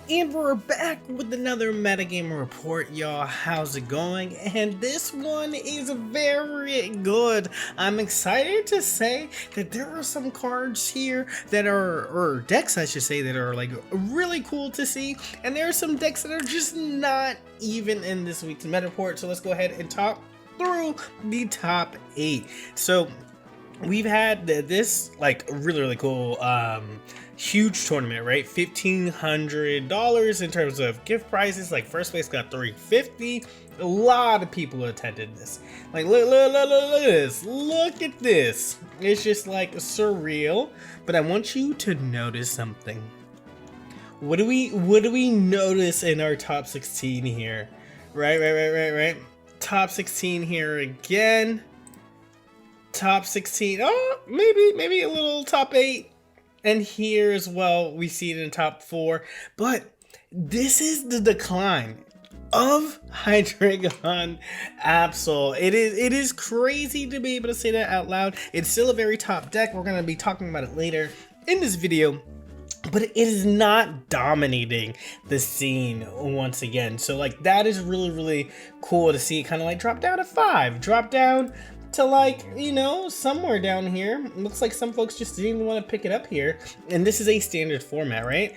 And we're back with another metagame report, y'all. How's it going? And this one is very good. I'm excited to say that there are some cards here that are, or decks I should say, that are like really cool to see. And there are some decks that are just not even in this week's meta report. So let's go ahead and talk through the top 8. So we've had this like really cool huge tournament, right? $1,500 in terms of gift prizes. Like first place got $350. A lot of people attended this. Like look at this. Look at this. It's just like surreal. But I want you to notice something. What do we notice in our top 16 here? Right. Top 16 here again. Top 16. Oh, maybe a little top 8. And here as well, we see it in top 4. But this is the decline of Hydreigon Absol. It is crazy to be able to say that out loud. It's still a very top deck. We're going to be talking about it later in this video. But it is not dominating the scene once again. So like that is really cool to see it kind of like drop down to 5. Drop down to like, you know, somewhere down here. Looks like some folks just didn't even want to pick it up here. And this is a standard format, right?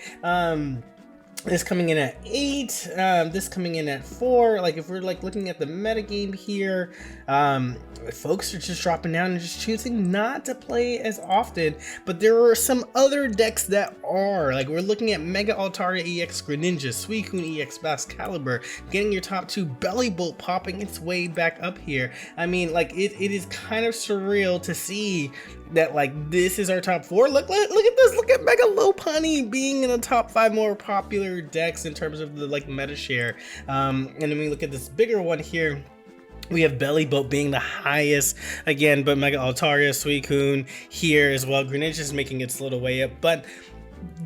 This coming in at 8, this coming in at 4. Like if we're like looking at the metagame here, folks are just dropping down and just choosing not to play as often. But there are some other decks that are, like we're looking at Mega Altaria EX Greninja, Suicune EX Bascalibur, getting your top 2, Bellibolt popping its way back up here. I mean, like it is kind of surreal to see that like this is our top 4. Look at this. Look at Mega Lopunny being in the top 5 more popular decks in terms of the like meta share. And then we look at this bigger one here. We have Bellibolt being the highest again, but Mega Altaria, Suicune here as well. Greninja's making its little way up, but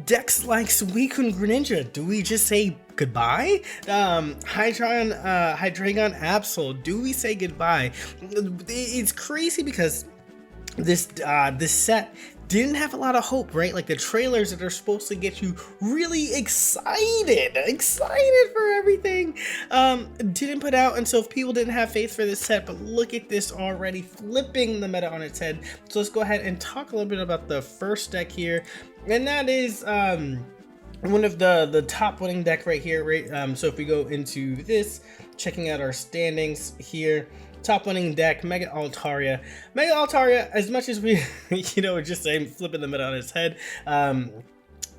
decks like Suicune, Greninja, do we just say goodbye? Hydreigon Absol, do we say goodbye? It's crazy because this set didn't have a lot of hope, right? Like the trailers that are supposed to get you really excited for everything, didn't put out, and so if people didn't have faith for this set, but look at this already flipping the meta on its head. So let's go ahead and talk a little bit about the first deck here, and that is one of the top winning deck right here, right? So if we go into this, checking out our standings here, top winning deck, Mega Altaria. Mega Altaria, as much as we, you know, just saying flipping the meta on its head,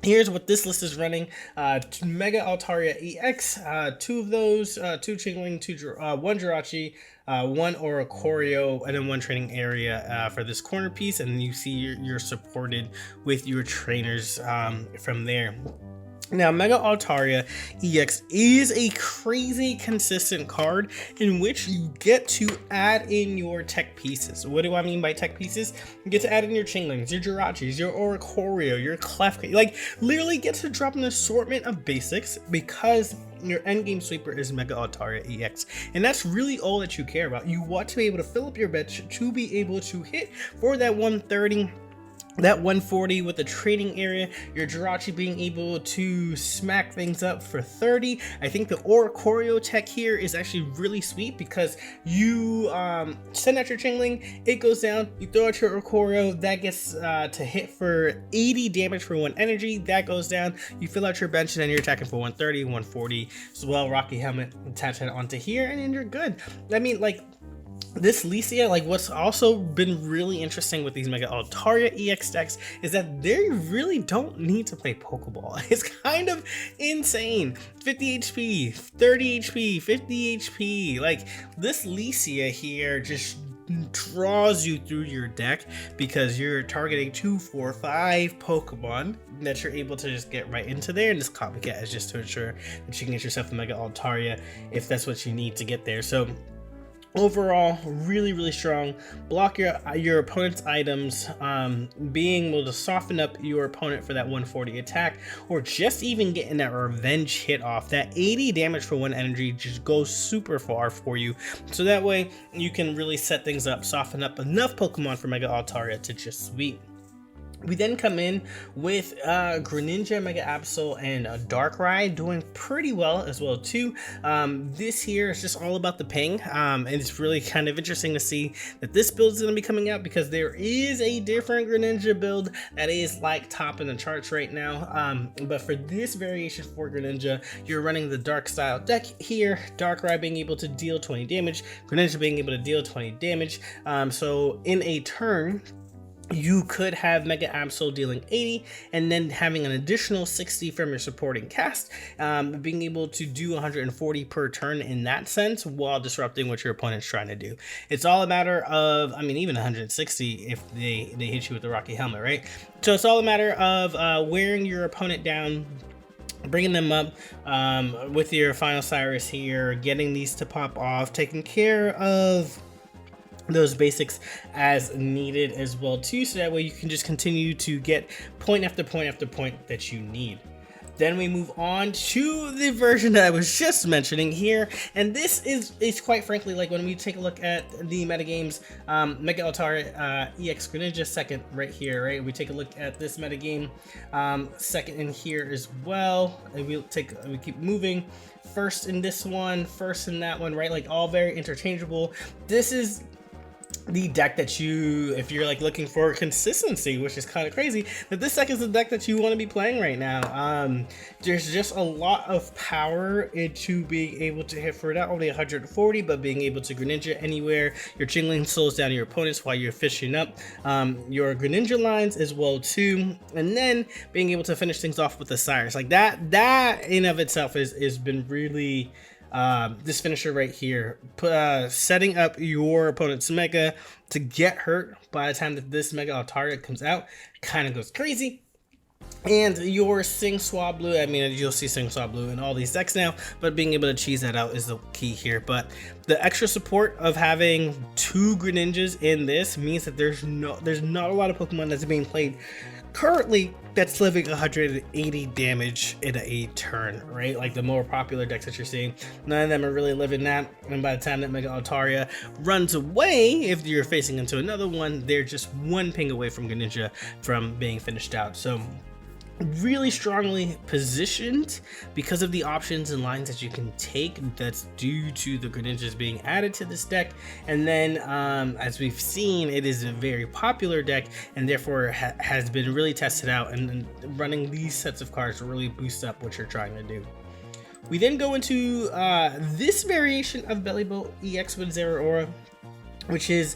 here's what this list is running. Mega Altaria EX, 2 of those, 2 Chingling, 1 Jirachi, 1 Oricorio, and then 1 training area for this corner piece, and then you see you're supported with your trainers from there. Now, Mega Altaria EX is a crazy consistent card in which you get to add in your tech pieces. What do I mean by tech pieces? You get to add in your Chinglings, your Jirachis, your Oricorio, your Clefairy. Like, literally get to drop an assortment of basics because your endgame sweeper is Mega Altaria EX. And that's really all that you care about. You want to be able to fill up your bench to be able to hit for that 130, that 140 with the training area, your Jirachi being able to smack things up for 30. I think the Oricorio tech here is actually really sweet because you send out your Chingling, it goes down, you throw out your Oricorio, that gets to hit for 80 damage for 1 energy, that goes down, you fill out your bench, and then you're attacking for 130, 140 as well. Rocky Helmet, attach it onto here, and then you're good. I mean, like, this Licia, like what's also been really interesting with these Mega Altaria EX decks is that they really don't need to play Pokeball. It's kind of insane. 50 HP, 30 HP, 50 HP. Like this Licia here just draws you through your deck because you're targeting 2, 4, 5 Pokemon that you're able to just get right into there, and this copycat is just to ensure that you can get yourself a Mega Altaria if that's what you need to get there. So overall, really strong. Block your opponent's items, being able to soften up your opponent for that 140 attack, or just even getting that revenge hit off. That 80 damage for 1 energy just goes super far for you. So that way you can really set things up, soften up enough Pokemon for Mega Altaria to just sweep. We then come in with Greninja, Mega Absol, and Darkrai doing pretty well as well too. This here is just all about the ping, and it's really kind of interesting to see that this build is going to be coming out because there is a different Greninja build that is like top in the charts right now. But for this variation for Greninja, you're running the Dark style deck here. Darkrai being able to deal 20 damage, Greninja being able to deal 20 damage. So in a turn, you could have Mega Absol dealing 80 and then having an additional 60 from your supporting cast, being able to do 140 per turn in that sense while disrupting what your opponent's trying to do. It's all a matter of, I mean, even 160 if they hit you with the Rocky Helmet, right? So it's all a matter of wearing your opponent down, bringing them up with your Final Cyrus here, getting these to pop off, taking care of those basics as needed as well too, so that way you can just continue to get point after point after point that you need. Then we move on to the version that I was just mentioning here, and this is quite frankly, like when we take a look at the metagames, Mega Altaria EX Greninja second right here, right? We take a look at this metagame, second in here as well, and we keep moving. First in this one, first in that one, right? Like all very interchangeable. This is the deck that you, if you're like looking for consistency, which is kind of crazy, that this deck is the deck that you want to be playing right now. There's just a lot of power into being able to hit for not only 140, but being able to Greninja anywhere. Your Jingling slows down your opponents while you're fishing up your Greninja lines as well too, and then being able to finish things off with the Cyrus. Like that in of itself has been really this finisher right here, setting up your opponent's Mega to get hurt by the time that this Mega Altaria comes out, kind of goes crazy. And your Sing Swablu, I mean, you'll see Sing Swablu in all these decks now, but being able to cheese that out is the key here. But the extra support of having two Greninjas in this means that there's not a lot of Pokemon that's being played currently that's living 180 damage in a turn, right? Like the more popular decks that you're seeing, none of them are really living that. And by the time that Mega Altaria runs away, if you're facing into another one, they're just one ping away from Greninja from being finished out. So really strongly positioned because of the options and lines that you can take that's due to the Greninjas being added to this deck. And then as we've seen, it is a very popular deck and therefore has been really tested out, and running these sets of cards really boosts up what you're trying to do. We then go into this variation of Bellibolt EX with Zeraora, which is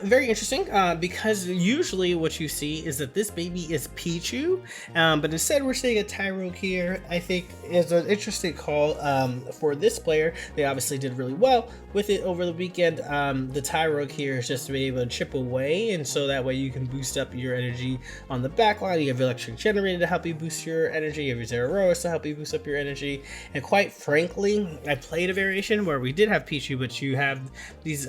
very interesting because usually what you see is that this baby is Pichu, but instead we're seeing a Tyrogue here. I think is an interesting call for this player. They obviously did really well with it over the weekend. The Tyrogue here is just to be able to chip away, and so that way you can boost up your energy on the back line. You have Electric Generator to help you boost your energy, you have your Zeraora to help you boost up your energy, and quite frankly, I played a variation where we did have Pichu, but you have these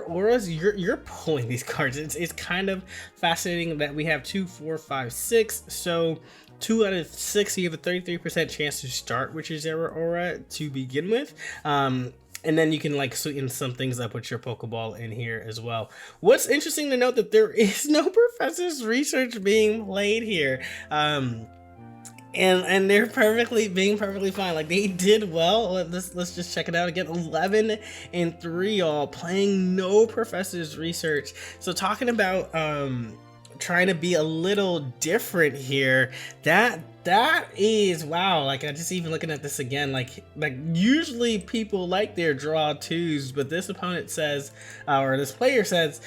Auras, you're pulling these cards. It's kind of fascinating that we have 2, 4, 5, 6. So 2 out of 6, you have a 33% chance to start with your Zeraora to begin with. And then you can like sweeten some things up with your Pokeball in here as well. What's interesting to note that there is no Professor's research being played here. And they're being perfectly fine. Like they did well. Let's just check it out again. 11-3, y'all, playing no Professor's research. So talking about trying to be a little different here, that is wow. Like I just even looking at this again, like usually people like their draw twos, but this opponent says or this player says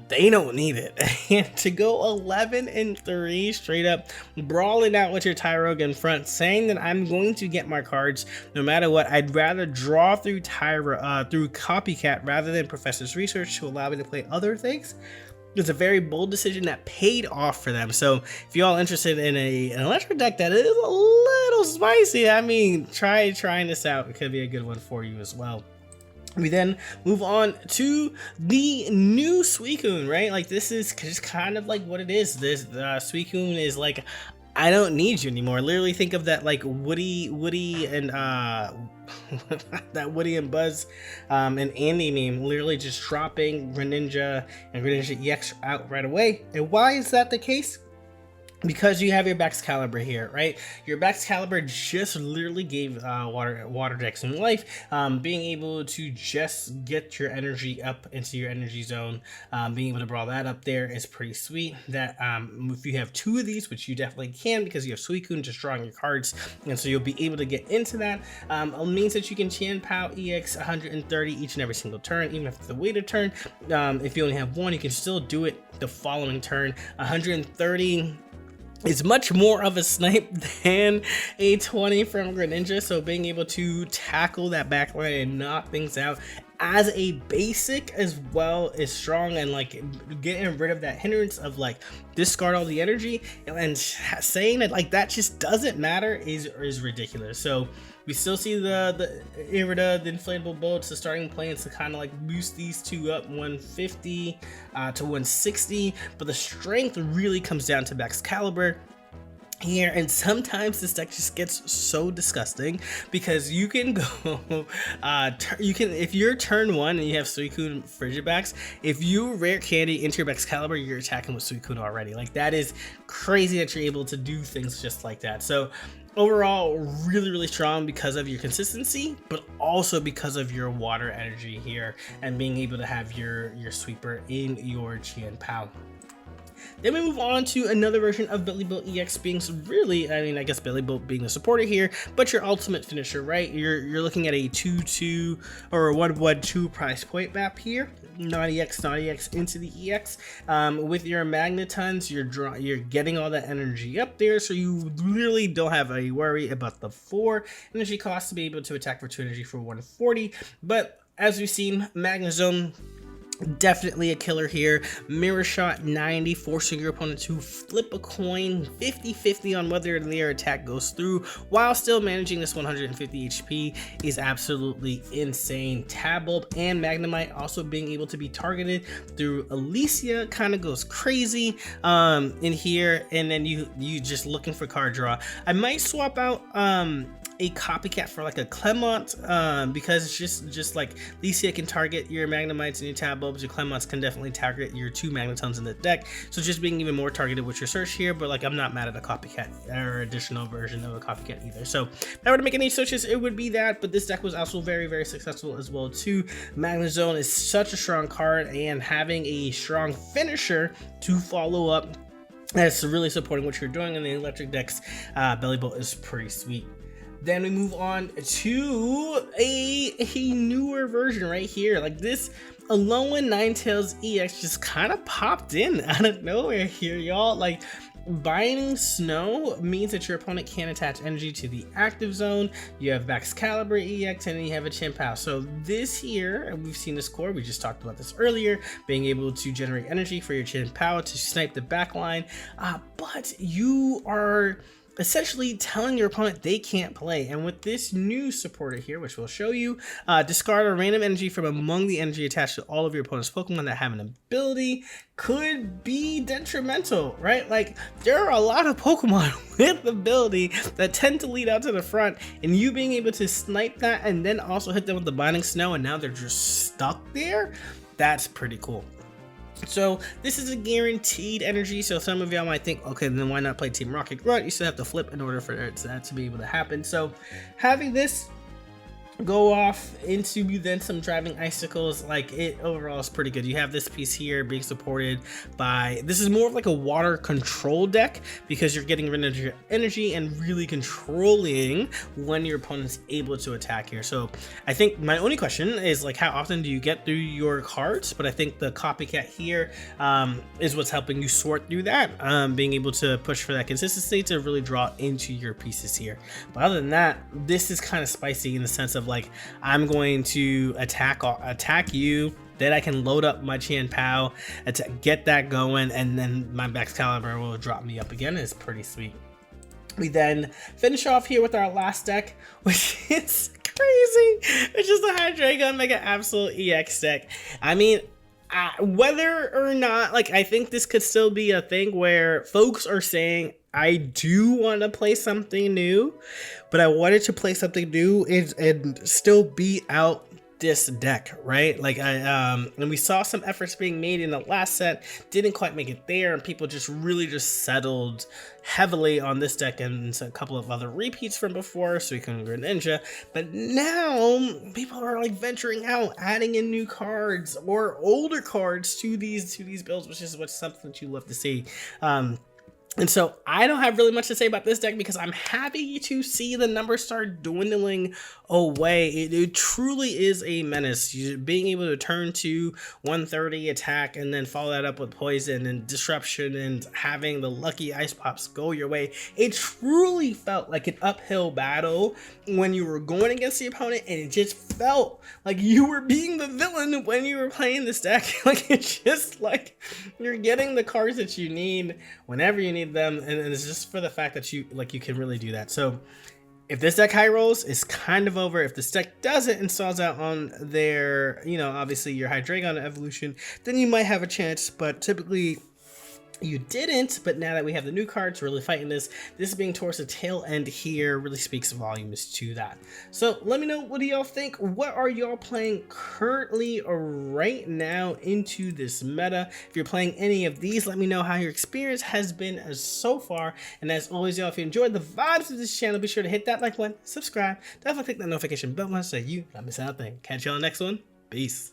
they don't need it. And to go 11-3 straight up, brawling out with your Tyrogue in front, saying that I'm going to get my cards no matter what. I'd rather draw through through Copycat rather than Professor's Research to allow me to play other things. It's a very bold decision that paid off for them. So if you're all interested in an electric deck that is a little spicy, I mean, trying this out. It could be a good one for you as well. We then move on to the new Suicune, right? Like this is just kind of like what it is. This Suicune is like, I don't need you anymore. Literally think of that like Woody and that Woody and Buzz and Andy meme, literally just dropping Greninja and Greninja EX out right away. And why is that the case? because you have your Excalibur here, right? Your Excalibur just literally gave water decks new life. Being able to just get your energy up into your energy zone, being able to brawl that up there is pretty sweet. That if you have two of these, which you definitely can because you have Suicune just drawing your cards, and so you'll be able to get into that. It means that you can Chien-Pao EX 130 each and every single turn, even if it's a weighted turn. If you only have one, you can still do it the following turn. 130 is much more of a snipe than a 20 from Greninja, so being able to tackle that backline and knock things out as a basic as well is strong, and like getting rid of that hindrance of like discard all the energy and saying that like that just doesn't matter is ridiculous. So we still see the Irida, the inflatable boats, the starting planes to kind of like boost these two up 150 to 160, but the strength really comes down to Excalibur here, and sometimes this deck just gets so disgusting because you can go if you're turn 1 and you have Suicune Frigibax, if you rare candy into your Excalibur, you're attacking with Suicune already. Like, that is crazy that you're able to do things just like that. So overall, really strong because of your consistency, but also because of your water energy here and being able to have your sweeper in your Chien-Pao. Then we move on to another version of Bellibolt EX being really, I mean, I guess Bellibolt being the supporter here, but your ultimate finisher, right? You're looking at a 2-2 or a 1-1-2 price point map here. Naughty X into the EX. With your Magnetons, you're getting all that energy up there, so you really don't have a worry about the 4 energy cost to be able to attack for 2 energy for 140. But as we've seen, Magnezone, definitely a killer here. Mirror Shot 90, forcing your opponent to flip a coin 50-50 on whether their attack goes through while still managing this 150 HP is absolutely insane. Tabulb and Magnemite also being able to be targeted through Alicia kind of goes crazy in here, and then you just looking for card draw. I might swap out a copycat for like a Clemont because it's just like Alicia can target your Magnemites and your Tabulbs. Your Clemonts can definitely target your 2 Magnetons in the deck, so just being even more targeted with your search here. But like, I'm not mad at a copycat or additional version of a copycat either. So if I were to make any searches, it would be that, but this deck was also very successful as well too. Magnezone is such a strong card, and having a strong finisher to follow up, that's really supporting what you're doing in the electric decks. Bellibolt is pretty sweet. Then we move on to a newer version right here. Like, this Alolan Ninetales EX just kind of popped in out of nowhere here, y'all. Like, Binding Snow means that your opponent can't attach energy to the active zone. You have Excalibur EX, and then you have a Chien-Pao. So this here, we've seen this core, we just talked about this earlier, being able to generate energy for your Chien-Pao to snipe the backline. But you are essentially telling your opponent they can't play. And with this new supporter here, which we'll show you, discard a random energy from among the energy attached to all of your opponent's Pokemon that have an ability, could be detrimental, right? Like, there are a lot of Pokemon with ability that tend to lead out to the front, and you being able to snipe that and then also hit them with the Binding Snow, and now they're just stuck there, that's pretty cool. So this is a guaranteed energy, so some of y'all might think, okay, then why not play Team Rocket Grunt? You still have to flip in order for that to be able to happen. So having this go off into then some driving icicles, like, it overall is pretty good. You have this piece here being supported by, this is more of like a water control deck because you're getting rid of your energy and really controlling when your opponent's able to attack here. So I think my only question is, like, how often do you get through your cards? But I think the copycat here is what's helping you sort through that, being able to push for that consistency to really draw into your pieces here. But other than that, this is kind of spicy in the sense of, like, I'm going to attack you, then I can load up my Chien-Pao to get that going, and then my Excalibur will drop me up again. It's pretty sweet. We then finish off here with our last deck, which is crazy. It's just a Hydreigon Mega Absol EX deck. I mean, whether or not, like, I think this could still be a thing where folks are saying, I do want to play something new, but I wanted to play something new and still beat out this deck, right? Like and we saw some efforts being made in the last set, didn't quite make it there, and people just really just settled heavily on this deck and a couple of other repeats from before, Suicune Greninja. But now people are like venturing out, adding in new cards or older cards to these builds, which is something that you love to see. And so I don't have really much to say about this deck because I'm happy to see the numbers start dwindling away. It truly is a menace. Being able to turn to 130 attack and then follow that up with poison and disruption and having the lucky ice pops go your way. It truly felt like an uphill battle when you were going against the opponent, and it just felt like you were being the villain when you were playing this deck. Like, it's just like you're getting the cards that you need whenever you need them, and it's just for the fact that you can really do that. So if this deck high rolls, it's kind of over. If this deck doesn't and stalls out on their, obviously your Hydreigon evolution, then you might have a chance, but typically you didn't. But now that we have the new cards really fighting this being towards the tail end here really speaks volumes to that. So let me know, what do y'all think? What are y'all playing currently or right now into this meta? If you're playing any of these, let me know how your experience has been as so far. And as always, y'all, if you enjoyed the vibes of this channel, be sure to hit that like button, subscribe, definitely click that notification bell so you don't miss out a thing. Catch y'all next one. Peace.